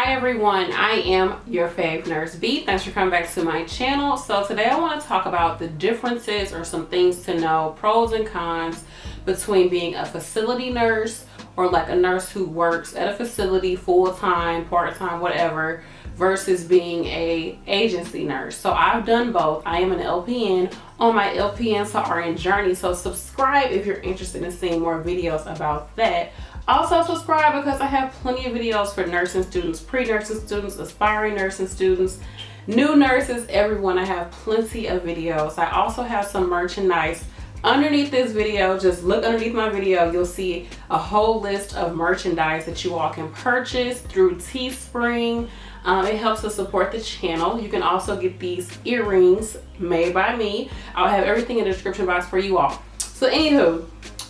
Hi everyone, I am your fave nurse B. Thanks for coming back to my channel. So today I want to talk about the differences or some things to know, pros and cons between being a facility nurse or like a nurse who works at a facility full-time, part-time, whatever, versus being a agency nurse. So I've done both. I am an LPN on my LPN to RN journey. So subscribe if you're interested in seeing more videos about that. Also subscribe because I have plenty of videos for nursing students, pre-nursing students, aspiring nursing students, new nurses, everyone. I have plenty of videos. I also have some merchandise underneath this video. Just look underneath my video. You'll see a whole list of merchandise that you all can purchase through Teespring. It helps to support the channel. You can also get these earrings made by me. I'll have everything in the description box for you all. So anywho,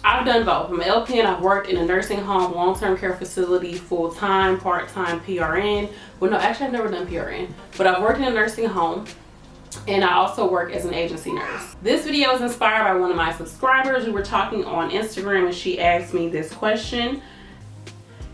I've done both. I'm an LPN. I've worked in a nursing home, long-term care facility, full-time, part-time, PRN. Well, no, actually I've never done PRN, but I've worked in a nursing home, and I also work as an agency nurse. This video is inspired by one of my subscribers. We were talking on Instagram and she asked me this question.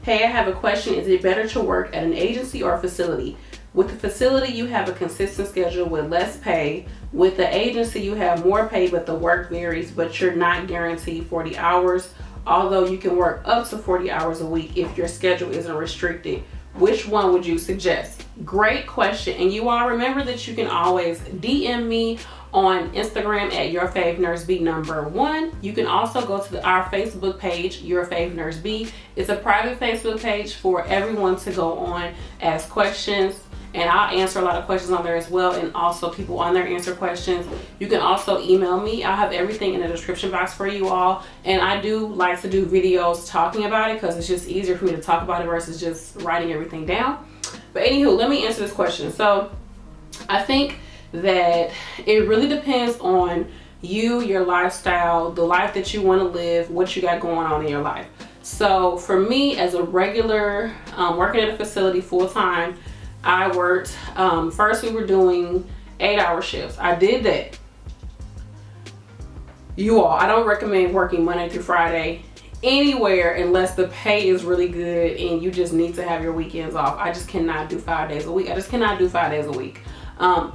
Hey, I have a question. Is it better to work at an agency or a facility? With the facility, you have a consistent schedule with less pay. With the agency, you have more pay, but the work varies, but you're not guaranteed 40 hours, although you can work up to 40 hours a week if your schedule isn't restricted. Which one would you suggest? Great question. And you all remember that you can always DM me on Instagram at YourFavNurseB #1. You can also go to our Facebook page, YourFavNurseB. It's a private Facebook page for everyone to go on, ask questions, and I'll answer a lot of questions on there as well, and also people on there answer questions. You can also email me. I'll have everything in the description box for you all, and I do like to do videos talking about it because it's just easier for me to talk about it versus just writing everything down. But anywho, let me answer this question. So I think that it really depends on you, your lifestyle, the life that you want to live, what you got going on in your life. So for me, as a regular working at a facility full-time, I worked, first we were doing 8-hour shifts. I did that. You all, I don't recommend working Monday through Friday anywhere unless the pay is really good and you just need to have your weekends off. I just cannot do 5 days a week. I just cannot do 5 days a week.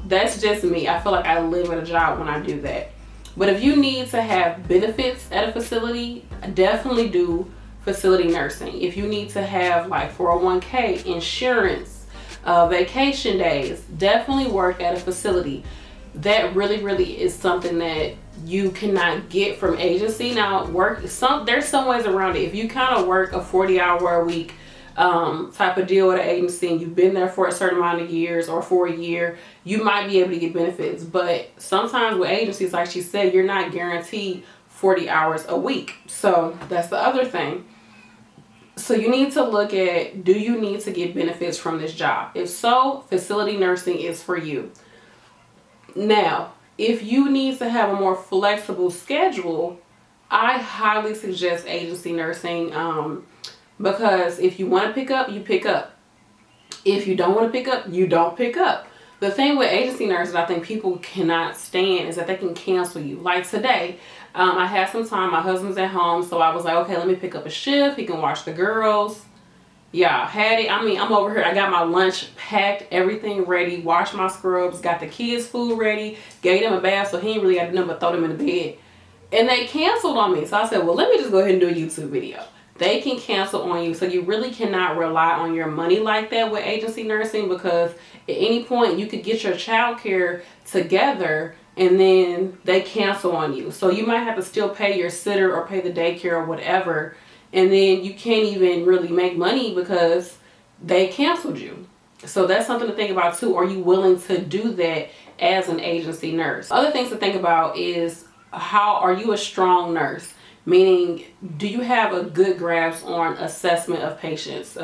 That's just me. I feel like I live at a job when I do that. But if you need to have benefits at a facility, definitely do facility nursing. If you need to have like 401k, insurance, vacation days, definitely work at a facility. That really is something that you cannot get from agency. Now there's some ways around it. If you kind of work a 40-hour a week type of deal with an agency and you've been there for a certain amount of years or for a year, you might be able to get benefits. But sometimes with agencies, like she said, you're not guaranteed 40 hours a week. So that's the other thing. So you need to look at, do you need to get benefits from this job? If so, facility nursing is for you. Now, if you need to have a more flexible schedule, I highly suggest agency nursing, because if you want to pick up, you pick up. If you don't want to pick up, you don't pick up. The thing with agency nurses I think people cannot stand is that they can cancel you. Like today, I had some time, my husband's at home, so I was like, okay, let me pick up a shift. He can watch the girls. Yeah, had it. I mean, I'm over here. I got my lunch packed, everything ready, washed my scrubs, got the kids' food ready, gave them a bath, so he ain't really got to do nothing but throw them in the bed. And they canceled on me. So I said, well, let me just go ahead and do a YouTube video. They can cancel on you. So you really cannot rely on your money like that with agency nursing, because at any point you could get your child care together and then they cancel on you. So you might have to still pay your sitter or pay the daycare or whatever. And then you can't even really make money because they canceled you. So that's something to think about too. Are you willing to do that as an agency nurse? Other things to think about is, how are you a strong nurse? Meaning, do you have a good grasp on assessment of patients?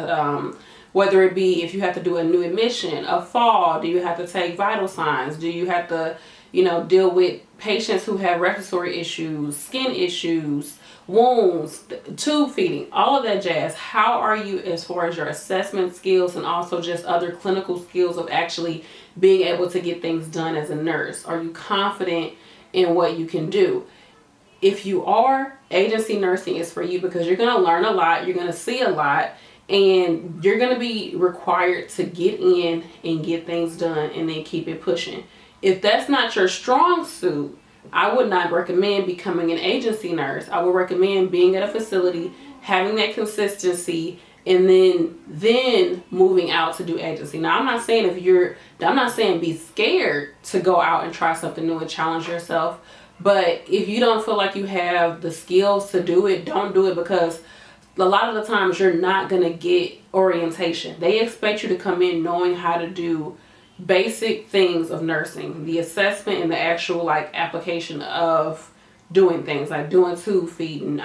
Whether it be if you have to do a new admission, a fall, do you have to take vital signs? Do you have to, deal with patients who have respiratory issues, skin issues, wounds, tube feeding, all of that jazz? How are you as far as your assessment skills and also just other clinical skills of actually being able to get things done as a nurse? Are you confident in what you can do? If you are, agency nursing is for you because you're going to learn a lot, you're going to see a lot, and you're going to be required to get in and get things done and then keep it pushing. If that's not your strong suit, I would not recommend becoming an agency nurse. I would recommend being at a facility, having that consistency, and then moving out to do agency. Now, I'm not saying be scared to go out and try something new and challenge yourself. But if you don't feel like you have the skills to do it, don't do it, because a lot of the times you're not going to get orientation. They expect you to come in knowing how to do basic things of nursing, the assessment and the actual like application of doing things like doing tube feeding,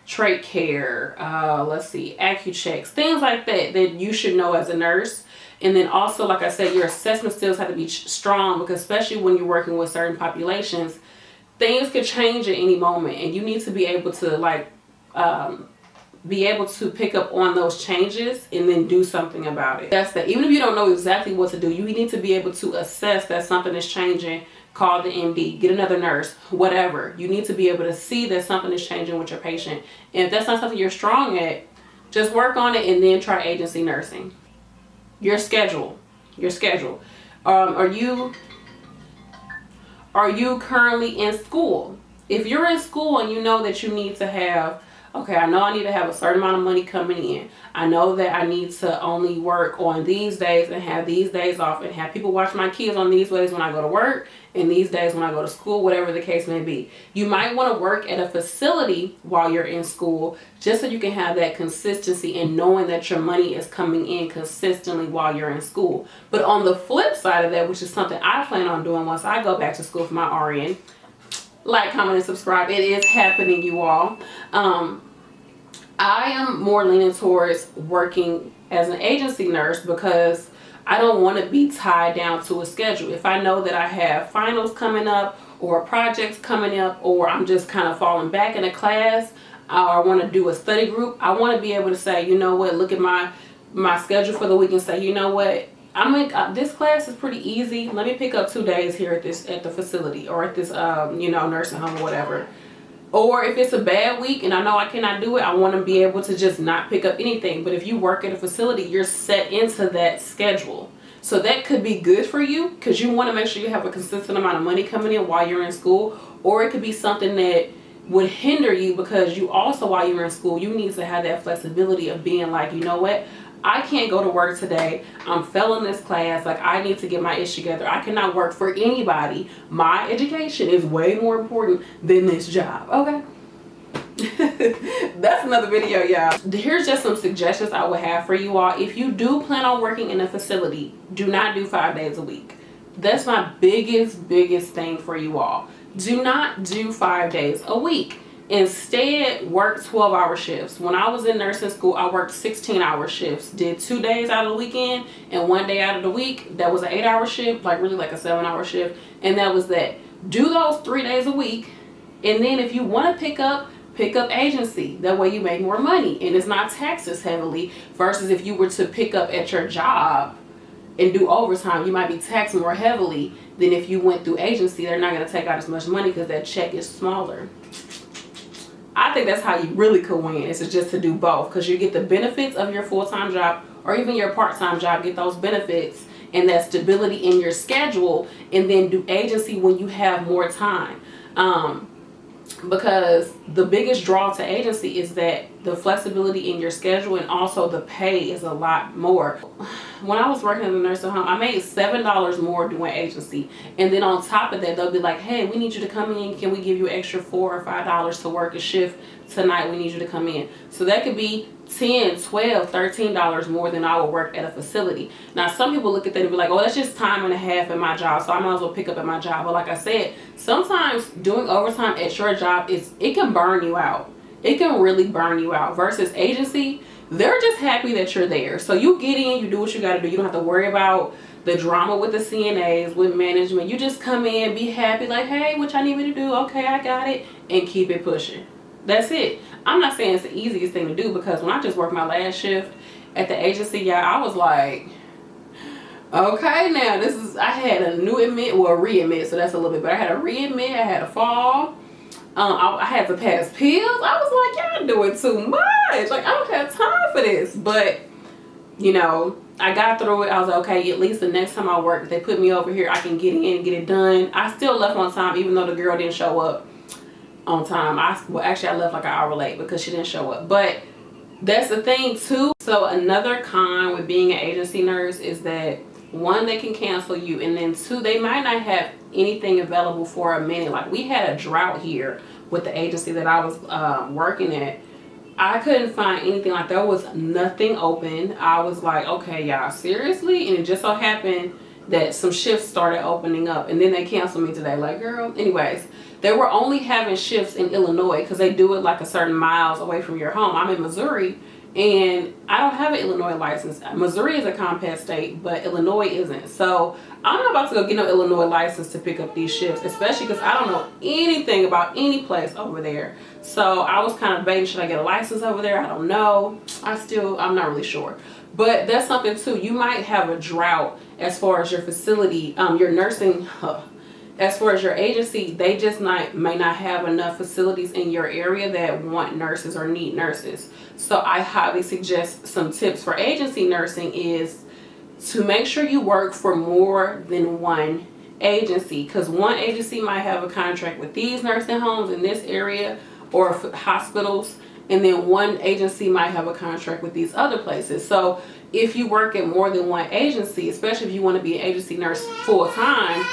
trach care, AccuChecks, things like that you should know as a nurse. And then also, like I said, your assessment skills have to be strong, because especially when you're working with certain populations, things could change at any moment, and you need to be able to be able to pick up on those changes and then do something about it. That's that. Even if you don't know exactly what to do, you need to be able to assess that something is changing. Call the MD, get another nurse, whatever. You need to be able to see that something is changing with your patient. And if that's not something you're strong at, just work on it and then try agency nursing. Your schedule. Are you currently in school? If you're in school and you know that you need to have, okay, I know I need to have a certain amount of money coming in. I know that I need to only work on these days and have these days off and have people watch my kids on these days when I go to work and these days when I go to school, whatever the case may be. You might want to work at a facility while you're in school, just so you can have that consistency and knowing that your money is coming in consistently while you're in school. But on the flip side of that, which is something I plan on doing once I go back to school for my RN, like, comment, and subscribe. It is happening, you all. I am more leaning towards working as an agency nurse, because I don't want to be tied down to a schedule. If I know that I have finals coming up or projects coming up, or I'm just kind of falling back in a class, or I want to do a study group, I want to be able to say, you know what, look at my schedule for the week and say, you know what, this class is pretty easy. Let me pick up 2 days here at the facility, or at this nursing home or whatever. Or if it's a bad week and I know I cannot do it, I want to be able to just not pick up anything. But if you work at a facility, you're set into that schedule. So that could be good for you, because you want to make sure you have a consistent amount of money coming in while you're in school. Or it could be something that would hinder you, because you also, while you're in school, you need to have that flexibility of being like, you know what, I can't go to work today. I'm failing this class. Like, I need to get my ish together. I cannot work for anybody. My education is way more important than this job. Okay. That's another video, y'all. Here's just some suggestions I would have for you all. If you do plan on working in a facility, do not do 5 days a week. That's my biggest thing for you all. Do not do 5 days a week. Instead, work 12-hour shifts. When I was in nursing school, I worked 16-hour shifts. Did 2 days out of the weekend and 1 day out of the week. That was an 8-hour shift, like really like a 7-hour shift. And that was that. Do those 3 days a week. And then if you want to pick up agency. That way you make more money and it's not taxed as heavily, versus if you were to pick up at your job and do overtime, you might be taxed more heavily than if you went through agency. They're not going to take out as much money because that check is smaller. I think that's how you really could win, is just to do both, because you get the benefits of your full-time job or even your part-time job, get those benefits and that stability in your schedule, and then do agency when you have more time. Because the biggest draw to agency is that the flexibility in your schedule, and also the pay is a lot more. When I was working in the nursing home, I made $7 more doing agency. And then on top of that, they'll be like, hey, we need you to come in. Can we give you extra $4 or $5 to work a shift tonight? We need you to come in. So that could be $10, $12, $13 more than I would work at a facility. Now, some people look at that and be like, oh, that's just time and a half at my job, so I might as well pick up at my job. But like I said, sometimes doing overtime at your job, it can burn you out. It can really burn you out. Versus agency, they're just happy that you're there. So you get in, you do what you got to do. You don't have to worry about the drama with the CNAs, with management. You just come in, be happy, like, hey, what y'all need me to do? Okay, I got it, and keep it pushing. That's it. I'm not saying it's the easiest thing to do, because when I just worked my last shift at the agency, yeah, I was like, okay, now this is, I had a new admit, well, readmit, so that's a little bit, but I had a readmit, I had a fall. I had to pass pills. I was like, y'all doing too much. Like, I don't have time for this. But, you know, I got through it. I was like, okay, at least the next time I work, if they put me over here, I can get in and get it done. I still left on time, even though the girl didn't show up on time. Well, actually, I left like an hour late because she didn't show up. But that's the thing too. So another con with being an agency nurse is that, one, they can cancel you, and then two, they might not have anything available for a minute. Like, we had a drought here with the agency that I was working at. I couldn't find anything. Like, there was nothing open. I was like, okay, y'all, seriously? And it just so happened that some shifts started opening up, and then they canceled me today. Like, girl, anyways, they were only having shifts in Illinois because they do it like a certain miles away from your home. I'm in Missouri, and I don't have an Illinois license. Missouri is a compact state, but Illinois isn't. So I'm not about to go get no Illinois license to pick up these shifts, especially because I don't know anything about any place over there. So I was kind of debating, should I get a license over there? I don't know. I'm not really sure. But that's something too. You might have a drought as far as your facility, your nursing, as far as your agency, they just may not have enough facilities in your area that want nurses or need nurses. So I highly suggest some tips for agency nursing is to make sure you work for more than one agency, because one agency might have a contract with these nursing homes in this area or hospitals, and then one agency might have a contract with these other places. So if you work at more than one agency, especially if you want to be an agency nurse full time,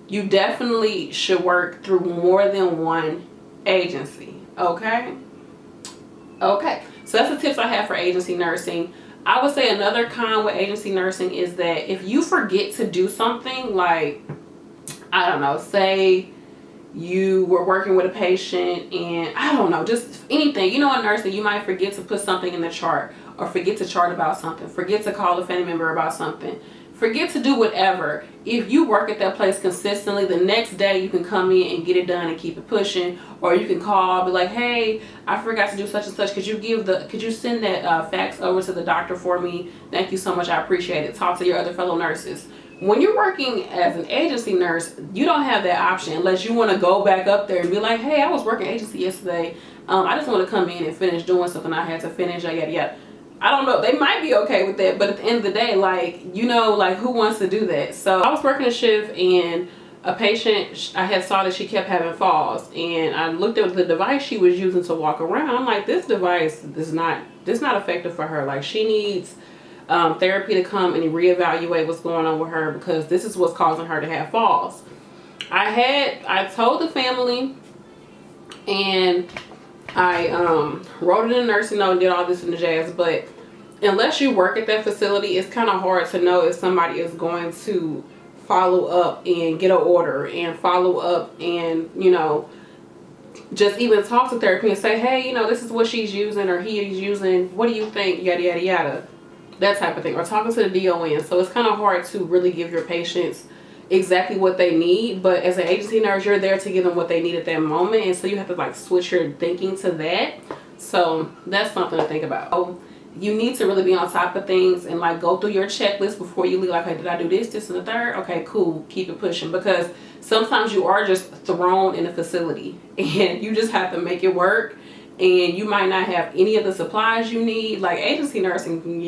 you definitely should work through more than one agency. Okay, so that's the tips I have for agency nursing. I would say another con with agency nursing is that if you forget to do something, like, I don't know, say you were working with a patient and I don't know, just anything, you know, in nursing, you might forget to put something in the chart, or forget to chart about something, forget to call a family member about something, forget to do whatever. If you work at that place consistently, the next day you can come in and get it done and keep it pushing. Or you can call, be like, hey, I forgot to do such and such. Could you send that fax over to the doctor for me? Thank you so much. I appreciate it. Talk to your other fellow nurses. When you're working as an agency nurse, you don't have that option unless you want to go back up there and be like, hey, I was working agency yesterday. I just want to come in and finish doing something I had to finish. Yada yada. I don't know. They might be okay with that, but at the end of the day, like, you know, like, who wants to do that? So I was working a shift, and a patient, I had saw that she kept having falls, and I looked at the device she was using to walk around. I'm like, this device is not effective for her. Like, she needs therapy to come and reevaluate what's going on with her, because this is what's causing her to have falls. I told the family, and I wrote it in a nursing note and did all this in the jazz, but unless you work at that facility, it's kind of hard to know if somebody is going to follow up and get an order and follow up and, you know, just even talk to therapy and say, hey, you know, this is what she's using or he is using. What do you think? Yada, yada, yada. That type of thing. Or talking to the DON. So it's kind of hard to really give your patients exactly what they need, but as an agency nurse, you're there to give them what they need at that moment, and so you have to like switch your thinking to that. So that's something to think about. So you need to really be on top of things and like go through your checklist before you leave. Like, hey, did I do this and the third? Okay, cool, keep it pushing, because sometimes you are just thrown in a facility and you just have to make it work, and you might not have any of the supplies you need. Like, agency nursing can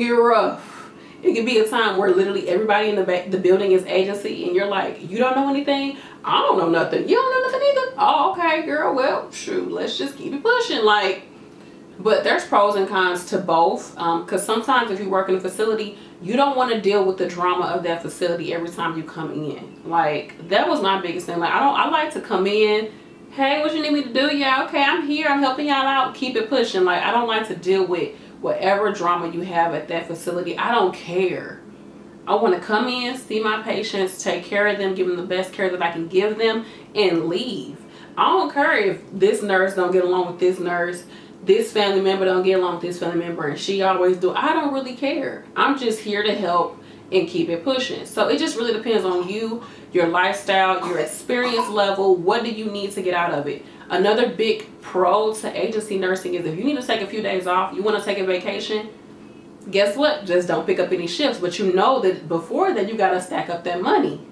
get rough. It could be a time where literally everybody in the building is agency, and you're like, you don't know anything? I don't know nothing. You don't know nothing either? Oh, okay, girl. Well, shoot, let's just keep it pushing. Like, but there's pros and cons to both, because sometimes if you work in a facility, you don't want to deal with the drama of that facility every time you come in. Like, that was my biggest thing. Like, I like to come in, hey, what you need me to do? Yeah, okay, I'm here. I'm helping y'all out. Keep it pushing. Like, I don't like to deal with whatever drama you have at that facility. I don't care. I want to come in, see my patients, take care of them, give them the best care that I can give them, and leave. I don't care if this nurse don't get along with this nurse, this family member don't get along with this family member, and she always do. I don't really care. I'm just here to help and keep it pushing. So it just really depends on you, your lifestyle, your experience level. What do you need to get out of it? Another big pro to agency nursing is if you need to take a few days off, you want to take a vacation, guess what? Just don't pick up any shifts. But you know that before that, you got to stack up that money.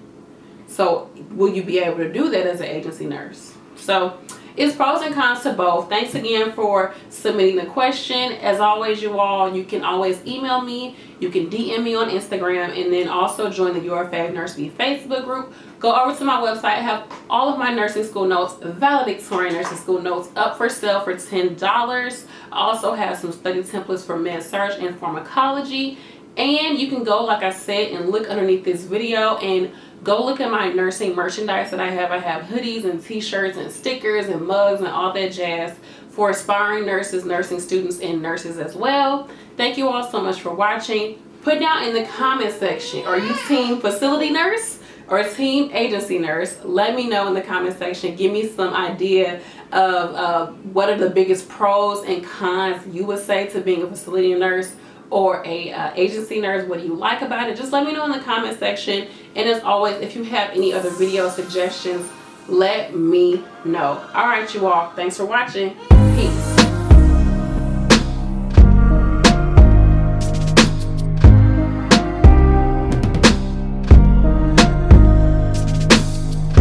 So will you be able to do that as an agency nurse? So It's pros and cons to both. Thanks again for submitting the question. As always, you all, you can always email me, you can DM me on Instagram, and then also join the YourFavNurseB Facebook group. Go over to my website. I have all of my nursing school notes, valedictorian nursing school notes, up for sale for $10. I also have some study templates for med-surg and pharmacology. And you can go, like I said, and look underneath this video and go look at my nursing merchandise that I have. I have hoodies and t-shirts and stickers and mugs and all that jazz for aspiring nurses, nursing students, and nurses as well. Thank you all so much for watching. Put down in the comment section, are you team facility nurse or team agency nurse? Let me know in the comment section. Give me some idea of what are the biggest pros and cons you would say to being a facility nurse or a agency nurse. What do you like about it? Just let me know in the comment section. And as always, if you have any other video suggestions, let me know. All right, you all, thanks for watching. Peace.